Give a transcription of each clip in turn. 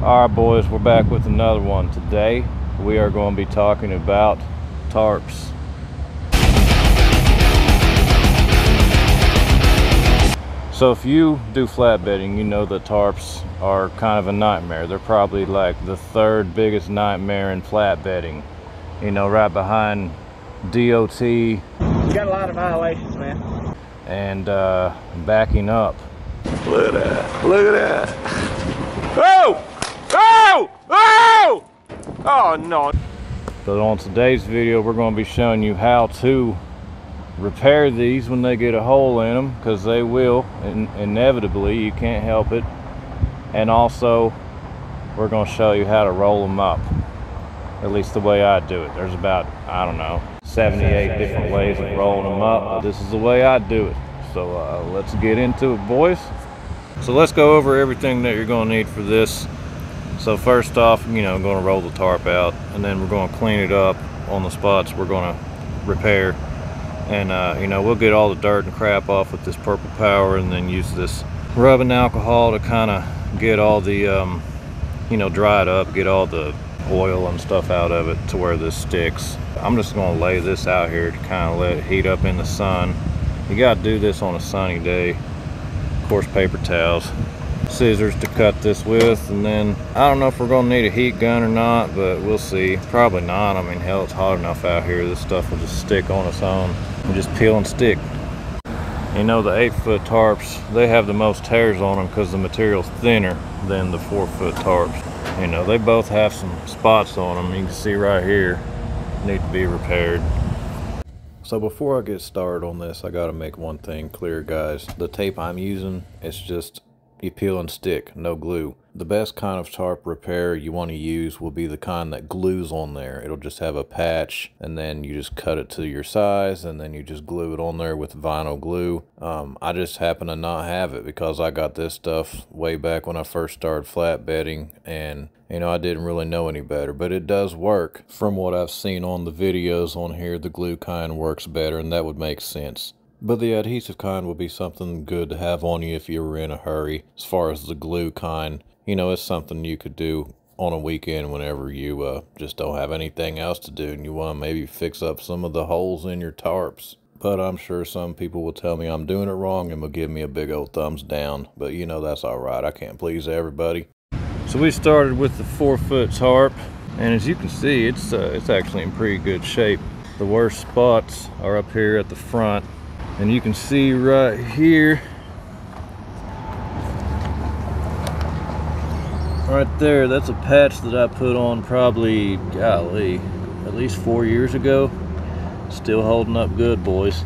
All right, boys, we're back with another one. Today we are going to be talking about tarps. So if you do flatbedding, you know that tarps are kind of a nightmare. They're probably like the third biggest nightmare in flatbedding. You know, right behind DOT. You got a lot of violations, man. And backing up. Look at that. Look at that. Oh! Oh! Oh! Oh, no. But on today's video, we're going to be showing you how to repair these when they get a hole in them, because they will, inevitably. You can't help it. And also, we're going to show you how to roll them up, at least the way I do it. There's about, I don't know, 78 different ways of rolling them up, but this is the way I do it. So let's get into it, boys. So let's go over everything that you're going to need for this. So first off, you know, I'm going to roll the tarp out, and then we're going to clean it up on the spots we're going to repair. And you know, we'll get all the dirt and crap off with this Purple Power, and then use this rubbing alcohol to kind of get all the you know, dry it up, get all the oil and stuff out of it to where this sticks. I'm just going to lay this out here to kind of let it heat up in the sun. You got to do this on a sunny day. Of course, paper towels, scissors to cut this with, and then I don't know if we're going to need a heat gun or not, but we'll see. Probably not. I mean, hell, it's hot enough out here. This stuff will just stick on its own and just peel and stick. You know, the 8-foot tarps, they have the most tears on them because the material's thinner than the 4-foot tarps. You know, they both have some spots on them. You can see right here, need to be repaired. So before I get started on this, I gotta make one thing clear, guys. The tape I'm using, it's just, you peel and stick, no glue. The best kind of tarp repair you want to use will be the kind that glues on there. It'll just have a patch, and then you just cut it to your size, and then you just glue it on there with vinyl glue. I just happen to not have it because I got this stuff way back when I first started flatbedding, and you know, I didn't really know any better, but it does work. From what I've seen on the videos on here, the glue kind works better, and that would make sense. But the adhesive kind would be something good to have on you if you were in a hurry. As far as the glue kind, you know, it's something you could do on a weekend whenever you just don't have anything else to do and you want to maybe fix up some of the holes in your tarps. But I'm sure some people will tell me I'm doing it wrong and will give me a big old thumbs down. But you know, that's alright. I can't please everybody. So we started with the 4-foot tarp, and as you can see, it's actually in pretty good shape. The worst spots are up here at the front. And you can see right here, right there, that's a patch that I put on probably, golly, at least 4 years ago. Still holding up good, boys.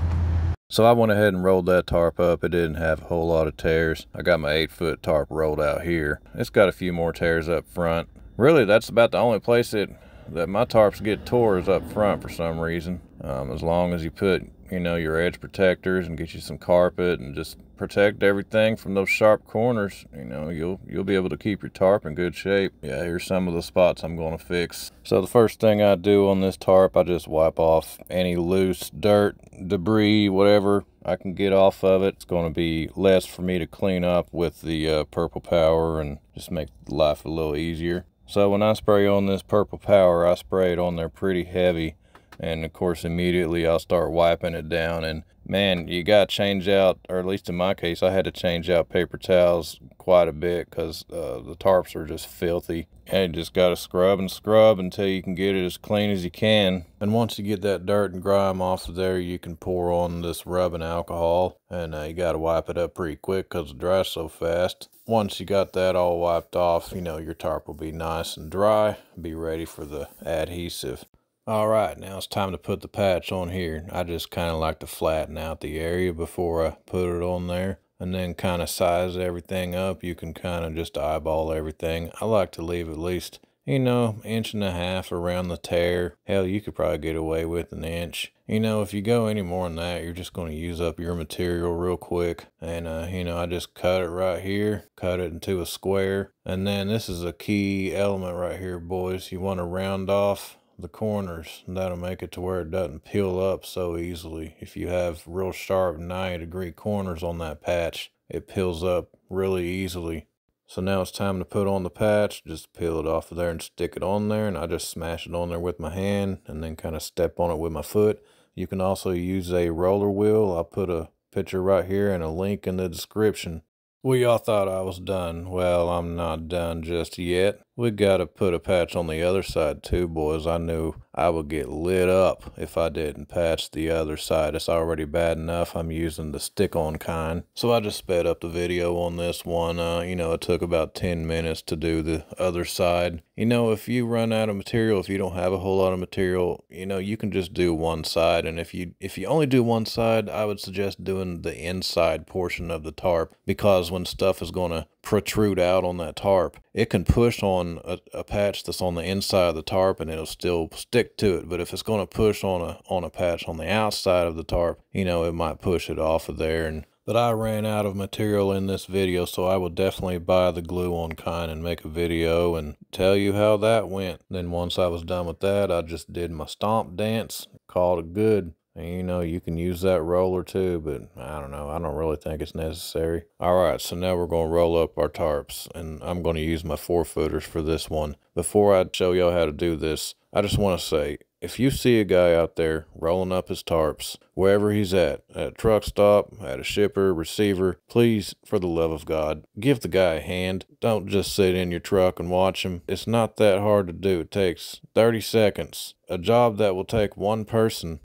So I went ahead and rolled that tarp up. It didn't have a whole lot of tears. I got my 8-foot tarp rolled out here. It's got a few more tears up front. Really, that's about the only place that my tarps get tore is up front for some reason. As long as you put, you know, your edge protectors and get you some carpet and just protect everything from those sharp corners, you know, you'll be able to keep your tarp in good shape. Yeah, here's some of the spots I'm going to fix. So the first thing I do on this tarp, I just wipe off any loose dirt, debris, whatever I can get off of it. It's going to be less for me to clean up with the Purple Power and just make life a little easier. So when I spray on this Purple Power, I spray it on there pretty heavy. And of course, immediately I'll start wiping it down. And man, you got to change out, or at least in my case, I had to change out paper towels quite a bit because the tarps are just filthy. And you just got to scrub and scrub until you can get it as clean as you can. And once you get that dirt and grime off of there, you can pour on this rubbing alcohol. And you got to wipe it up pretty quick because it dries so fast. Once you got that all wiped off, you know, your tarp will be nice and dry, be ready for the adhesive. Alright, now it's time to put the patch on here. I just kind of like to flatten out the area before I put it on there, and then kind of size everything up. You can kind of just eyeball everything. I like to leave at least, you know, 1.5 inches around the tear. Hell, you could probably get away with 1 inch. You know, if you go any more than that, you're just going to use up your material real quick. And, you know, I just cut it right here, cut it into a square. And then this is a key element right here, boys. You want to round off the corners, and that'll make it to where it doesn't peel up so easily. If you have real sharp 90-degree corners on that patch, it peels up really easily. So now it's time to put on the patch. Just peel it off of there and stick it on there, and I just smash it on there with my hand and then kind of step on it with my foot. You can also use a roller wheel. I'll put a picture right here and a link in the description. Well, y'all thought I was done. Well, I'm not done just yet. We gotta put a patch on the other side too, boys. I knew I would get lit up if I didn't patch the other side. It's already bad enough I'm using the stick-on kind. So I just sped up the video on this one. You know, it took about 10 minutes to do the other side. You know, if you run out of material, if you don't have a whole lot of material, you know, you can just do one side. And if you only do one side, I would suggest doing the inside portion of the tarp, because when stuff is going to protrude out on that tarp, it can push on a patch that's on the inside of the tarp and it'll still stick to it. But if it's going to push on a patch on the outside of the tarp, you know, it might push it off of there. But I ran out of material in this video, so I will definitely buy the glue-on kind and make a video and tell you how that went. Then once I was done with that, I just did my stomp dance, called it good. And you know, you can use that roller too, but I don't know. I don't really think it's necessary. All right, so now we're going to roll up our tarps, and I'm going to use my 4-footers for this one. Before I show y'all how to do this, I just want to say, if you see a guy out there rolling up his tarps, wherever he's at a truck stop, at a shipper, receiver, please, for the love of God, give the guy a hand. Don't just sit in your truck and watch him. It's not that hard to do. It takes 30 seconds. A job that will take one person,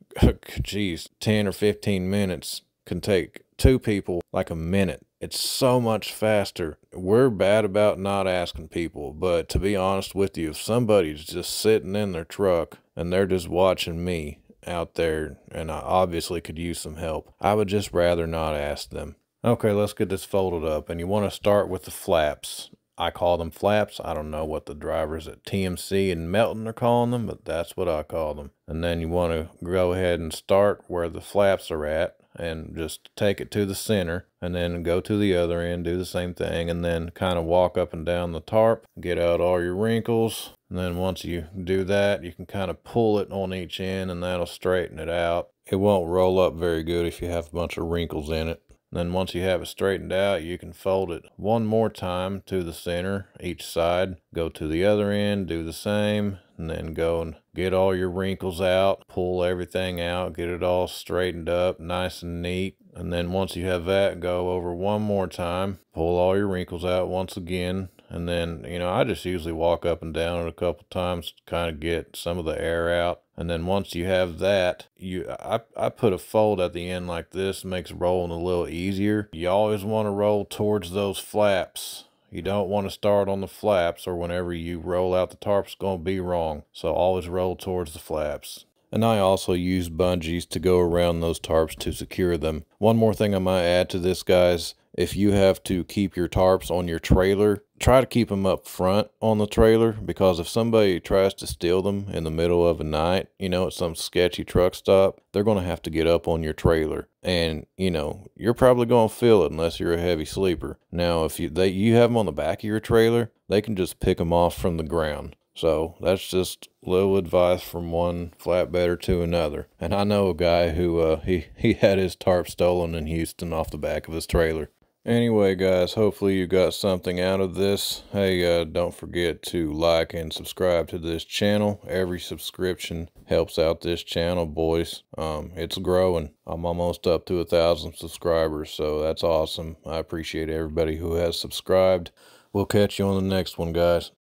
geez, 10 or 15 minutes can take 2 people like a minute. It's so much faster. We're bad about not asking people, but to be honest with you, if somebody's just sitting in their truck and they're just watching me out there, and I obviously could use some help, I would just rather not ask them. Okay, let's get this folded up, and you want to start with the flaps. I call them flaps. I don't know what the drivers at TMC and Melton are calling them, but that's what I call them. And then you want to go ahead and start where the flaps are at and just take it to the center, and then go to the other end, do the same thing, and then kind of walk up and down the tarp, get out all your wrinkles. And then once you do that, you can kind of pull it on each end, and that'll straighten it out. It won't roll up very good if you have a bunch of wrinkles in it. Then once you have it straightened out, you can fold it one more time to the center, each side, go to the other end, do the same, and then go and get all your wrinkles out, pull everything out, get it all straightened up, nice and neat. And then once you have that, go over one more time, pull all your wrinkles out once again. And then, you know, I just usually walk up and down it a couple times to kind of get some of the air out. And then once you have that, I put a fold at the end like this, makes rolling a little easier. You always want to roll towards those flaps. You don't want to start on the flaps, or whenever you roll out the tarp, it's going to be wrong. So always roll towards the flaps. And I also use bungees to go around those tarps to secure them. One more thing I might add to this, guys. If you have to keep your tarps on your trailer, try to keep them up front on the trailer, because if somebody tries to steal them in the middle of a night, you know, at some sketchy truck stop, they're going to have to get up on your trailer. And, you know, you're probably going to feel it unless you're a heavy sleeper. Now, if you have them on the back of your trailer, they can just pick them off from the ground. So that's just little advice from one flatbedder to another. And I know a guy who he had his tarp stolen in Houston off the back of his trailer. Anyway, guys, hopefully you got something out of this. Hey, don't forget to like and subscribe to this channel. Every subscription helps out this channel, boys. It's growing. I'm almost up to 1,000 subscribers, so that's awesome. I appreciate everybody who has subscribed. We'll catch you on the next one, guys.